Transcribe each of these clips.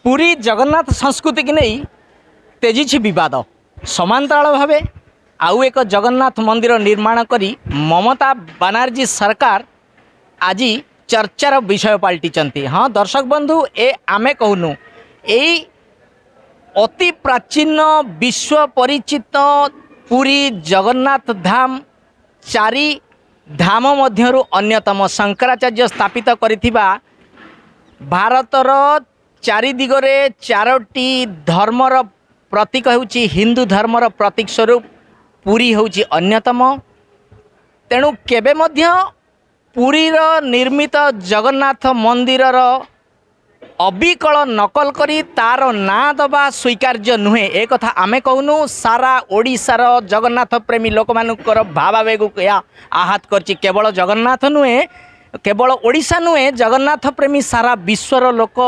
पुरी जगन्नाथ संस्कृति की नहीं तेजी बद समांतराल भाव आउ एक जगन्नाथ मंदिर निर्माण करी ममता बनर्जी सरकार आज चर्चार विषय पलटि। हाँ दर्शक बंधु ए आमे कहूनु यही अति प्राचीन विश्व परिचित पुरी जगन्नाथ धाम चारि धाम मध्यरु अन्यतम शंकराचार्य स्थापित करिथिबा भारतर चारि दिगरे चारोटी धर्मर प्रतीक होउची हिंदू धर्मर प्रतीक स्वरूप पुरी होउची अन्यतम। तेणु केबे मध्य पुरीर निर्मित जगन्नाथ मंदिरर अबिकल नकल करी तार ना दबा स्वीकार्य नुहे ए कथा आमे कहूनु। सारा ओडिशार जगन्नाथ प्रेमी लोक मानकर भावावेग या आहत करछि। केवल जगन्नाथ नुहे केवल ओडिशा नुहे जगन्नाथ प्रेमी सारा विश्वर लोक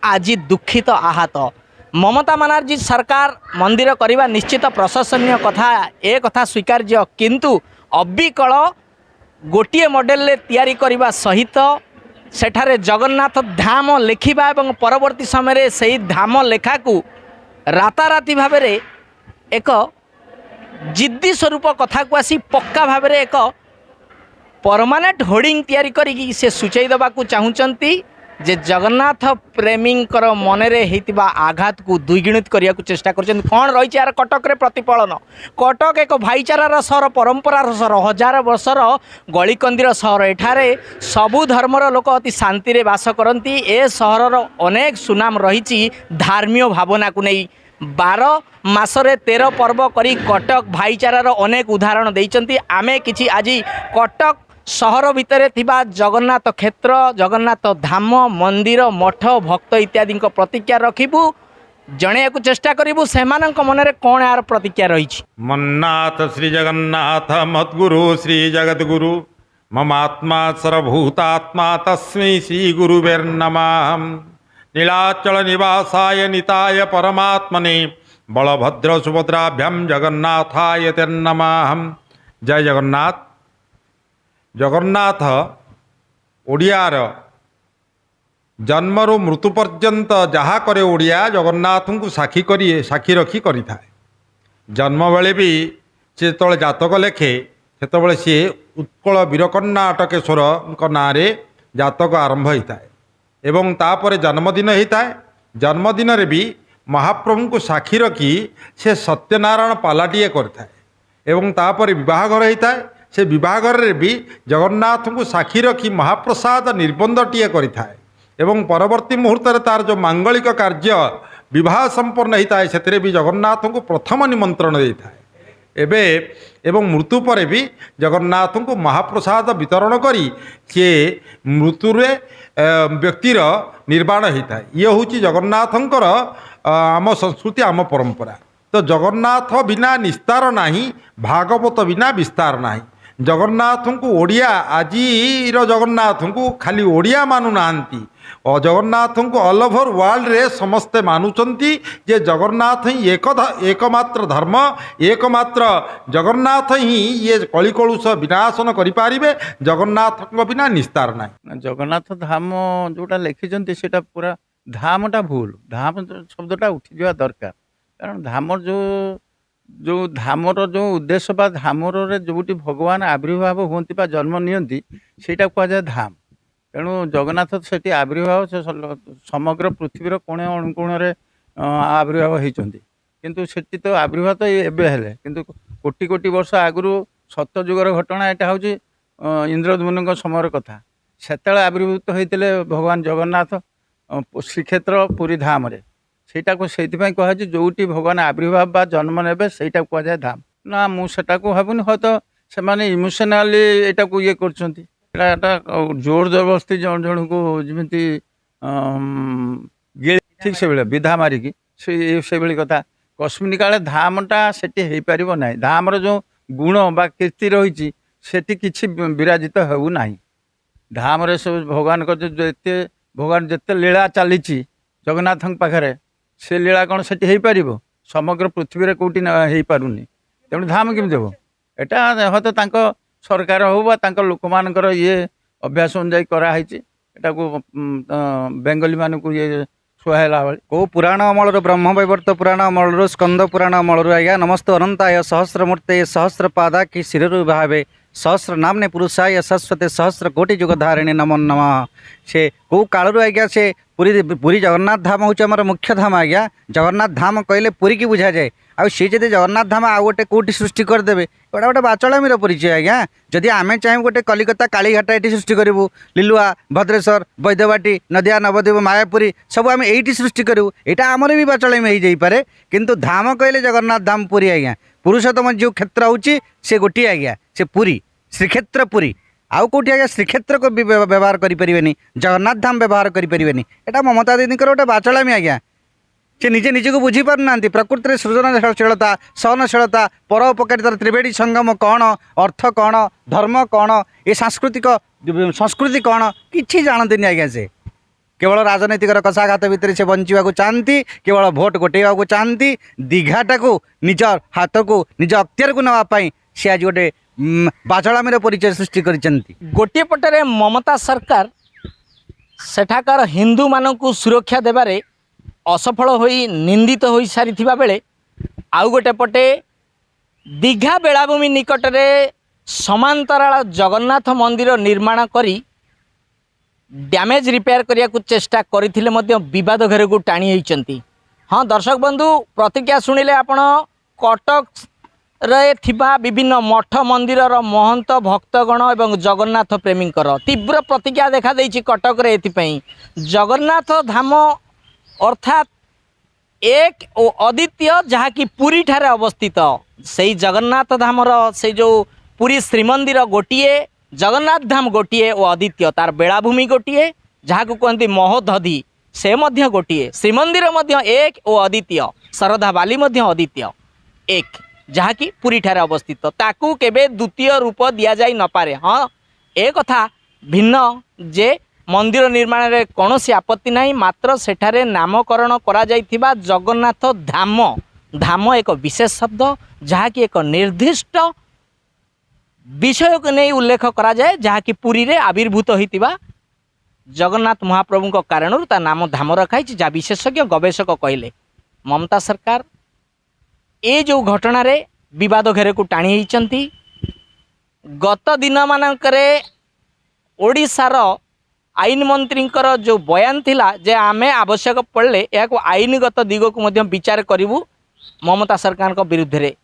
आज दुखित आहत। ममता बनर्जी सरकार मंदिर करवा निश्चित प्रशंसनीय कथा ए कथा स्वीकार्य, किंतु अबिकल गोटे मॉडल तैयारी करने सहित सेठारे जगन्नाथ धाम लेखिबा एवं परवर्ती समय से धाम लेखा को राताराति भाव एक जिद्दी स्वरूप कथा को आसी पक्का भाव एक परमानेंट होर्डिंग तैयारी करी से सूचई देवा चाहूँगी जे जगन्नाथ प्रेमींकर मनरे हेतिबा आघात को द्विगुणित करिया को चेष्टा करछन। कौन रही यार कटक रे प्रतिफलन। कटक एक भाईचारार सहर, परंपरार सहर, हजार वर्षर गलिकंदीर सहर। एठारे सबु धर्मर लोक अति शांति रे वास करती। ए सहरर अनेक सुनाम रही धार्मिक भावना को नहीं। 12 मासरे 13 पर्व करी कटक भाईचारार अनेक उदाहरण देइचंती। आमे किछि आज कटक सहर भितर थिबा जगन्नाथ क्षेत्र, जगन्नाथ धाम, मंदिर, मठ, भक्त इत्यादि प्रतिज्ञा रखिबू, जणे को चेष्टा करिबू सेमानक मनरे कोन यार प्रतिज्ञा रही। मन्नाथ श्री जगन्नाथ मद्गुरु श्री जगद्गुरु ममात्मा सर्वभूतात्मा तस्मै श्री गुरुवेर्नमः। नीलाचल निवासाय निताय परमात्मने बलभद्र सुभद्राभ्याम जगन्नाथाय ते नमः। जय जगन्नाथ। जगन्नाथ ओडियार जन्मरु मृत्यु पर्यंत जहाँ करे ओडिया जगन्नाथ को साक्षी रखी करि थाए। जन्म बेले भी से जो जातक लेखे से सी उत्कल वीरकन्या अटकेश्वर ना जातक आरंभ होता है एवं तापर जन्मदिन होता है। जन्मदिन रे भी महाप्रभु को साक्षी रखी से सत्यनारायण पालाटीए करता है एवं तापर विवाहघर होता है। से विवाहघर भी जगन्नाथ को साक्षी रखी महाप्रसाद निर्बंधटीए करिथा है एवं परवर्ती मुहूर्त तार जो मांगलिक कार्य विवाह संपन्न होता है से भी जगन्नाथ को प्रथम निमंत्रण देता है। एबे एवं मृत्यु पर भी जगन्नाथ को महाप्रसाद वितरण करी सी मृत्युरे व्यक्तिर निर्वाण होता है। ये हूँ जगन्नाथंकर आम संस्कृति आम परंपरा। तो जगन्नाथ बिना निस्तार नाही, भागवत बिना विस्तार नाही। जगन्नाथ को ओडिया आजिर जगन्नाथ को खाली ओडिया मानु नांती और जगन्नाथ को ऑल ओवर वर्ल्ड रे समस्ते मानुचंती जे जगन्नाथ ही एकमात्र धर्म, एकमात्र जगन्नाथ ही ये कलिकलुष विनाशन करिपारिबे। जगन्नाथ को बिना निस्तार नाही। जगन्नाथ धाम जोटा लिखिचंती सेटा पूरा धामटा भूल। धाम शब्दटा उठी जावा दरकार, कारण धामर जो धामर जो उद्देश्य बा धामर जोटी भगवान आविर्भाव होती बा जन्म नियंती सेटा कहुए धाम। तेणु जगन्नाथ सेठी आविर्भाव से समग्र पृथ्वीर कोणे अनुकोण आविर्भाव होती, किंतु सेठी तो आविर्भाव तो एबे हेले, किंतु कोटि कोटि वर्ष आगु सत्यजुगर घटना यहाँ हूँ इंद्रद्युम्न समय कथा। सेतले आविर्भूत होते भगवान जगन्नाथ श्रीक्षेत्र पुरी धाम रे। सेटा को सेइथिपाई कहा जोटी भगवान आविर्भाव बा जन्म नेबे सेटा को जाए धाम ना। मुझा को भावुनि हाँ तो से इमोशनाली एटा को ये करछंती। जोर जबरदस्ती जन जन को जमी ठीक से भाई विधा मारिकी से भाई कथा कस्मिन काले धामटा सेठी हो पार ना। धामर जो गुण बा कीर्ति रही सेठी किछि विराजित हो ना। धाम सब भगवान को जो भगवान जिते लीला चली जगन्नाथ पाखे से लीला कौन से हो पार समग्र पृथ्वी कौटी हो पारुनी। तेणु धाम केमी देव एटा हाँ तो सरकार हो लोक मान ये अभ्यास अनुजाई कराई। एटा को बेंगली मान को ये ଛୁଆ ବେଳ को पुराण अमलर ब्रह्म वैवर्त पुराण अमलर स्कंद पुराण अमलर आज्ञा नमस्ते अनंताय सहस्र मूर्ते सहस्र पादा कि शिरु भावे सहस्र नामने पुरुषाय शाश्वते सहस्र कोटि जुग धारिणी नमो नमः से को कालरू आज्ञा से पुरी पुरी जगन्नाथ धाम हूँ आम मुख्य धाम आज्ञा जगन्नाथ धाम कहले पुरी की बुझा जाए आउ सी जब जगन्नाथ धाम आउ गोटे कौटी सृष्टि करदे गोटे गोटे बाचलामीर परिचय आज्ञा जदि आम चाहे गोटे कलिकता कालीघाट ये सृष्टि करूँ लिलुआ भद्रेश्वर वैद्यवाटी नदिया नवद्वीप मायापुरी सब आम ये सृष्टि करूँ यहाँ आमर भी बाचलामी हो जापे किंतु धाम कहले जगन्नाथ धाम पुरी आज्ञा पुरुषोत्तम जो क्षेत्र होची से गोटे आज्ञा से पुरी श्रीक्षेत्र पुरी आउ कौटी आज्ञा श्रीक्षेत्र को भी व्यवहार करें जगन्नाथ धाम व्यवहार करें यहाँ ममता दीदी गोटे बाचलामी आज्ञा से निजे निजे को बुझी पार ना प्रकृति सृजनशीलता सहनशीलता परोपकारितार त्रिवेणी संगम कौन अर्थ कौन धर्म कौन ये सांस्कृतिक संस्कृति कौन किसी जानते आज्ञा से केवल राजनैतिक कषाघात भितर से बंचा चाहती केवल भोट गोटेवा को चाहती दीघाटा को निज हाथ को निज अख्तियार को नापी सी आज गोटे बाचलामीर परिचय सृष्टि कर गोटे पटरे ममता सरकार सेठाकार हिंदू मानकु सुरक्षा देबारे असफल होई निंदित होई सारिथिबा बेले आउ गोटे पटे दीघा बेलाभूमि निकटरे समांतराल जगन्नाथ मंदिर निर्माण करी डैमेज रिपेयर करिया को चेष्टा करथिले मध्य विवाद घर को टाणी होइचंती। हाँ दर्शक बंधु प्रतिक्रिया शुणिले आपण कटक रे थिबा विभिन्न मठ मंदिर महंत भक्तगण एवं जगन्नाथ प्रेमींकर तीव्र प्रतिक्रिया देखा देइछि कटक रे एथिपई जगन्नाथ धाम अर्थात एक और अद्वितीय जहाँकि पुरी ठारे अवस्थित से जगन्नाथ धामर से जो पुरी श्रीमंदिर गोटिए जगन्नाथ धाम गोटिए और अद्वितीय तार बेलाभूमि गोटिए जहाँ को कहते महोदधि से मध्य गोटिए श्रीमंदिर मध्य एक और अद्वितीय शरधा बाली मध्य अद्वितीय एक जहाँ कि पुरी ठारे अवस्थित ताकू केबे द्वितीय रूप दिया जाई न पारे। हाँ ए कथा भिन्न जे मंदिर निर्माण में कौन आपत्ति नहीं मात्र सेठारे नामकरण करा जाइथिबा जगन्नाथ धाम धाम एक विशेष शब्द जहाँकि एक निर्दिष्ट विषय को नहीं उल्लेख करा जाए जहाँकि पुरी रे आविर्भूत होइतिबा जगन्नाथ महाप्रभु को कारण ता नाम धाम रखाई जहाँ विशेषज्ञ गवेषक कहले ममता सरकार ए जो घटना रे विवाद घेरे को टाणी होइचंती। गत दिन मानकरे ओडिशार आईन मंत्री जो बयान थिला जे आमे आवश्यक पड़े या आईनगत दिग को विचार करूँ ममता सरकार को विरुद्ध रे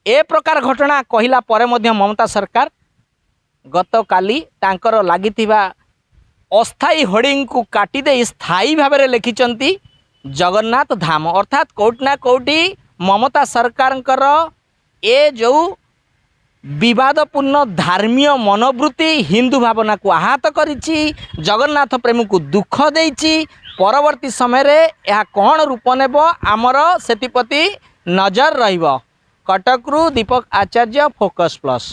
ए प्रकार घटना कहला परे मध्य ममता सरकार गत काली तांकर लागिथिबा अस्थायी होर्डिंग को काटी दे स्थायी भाव में लिखिचंती जगन्नाथ धाम अर्थात कोट ना कोटी ममता सरकार ए जो विवादपूर्ण धार्मीय मनोवृत्ति हिंदू भावना को आहत करिछि जगन्नाथ प्रेम को दुख देइछि परवर्ती समय रे यह कौन रूप नेब आमर सेतिपति नजर रहिबो। कटकरू दीपक आचार्य फोकस प्लस।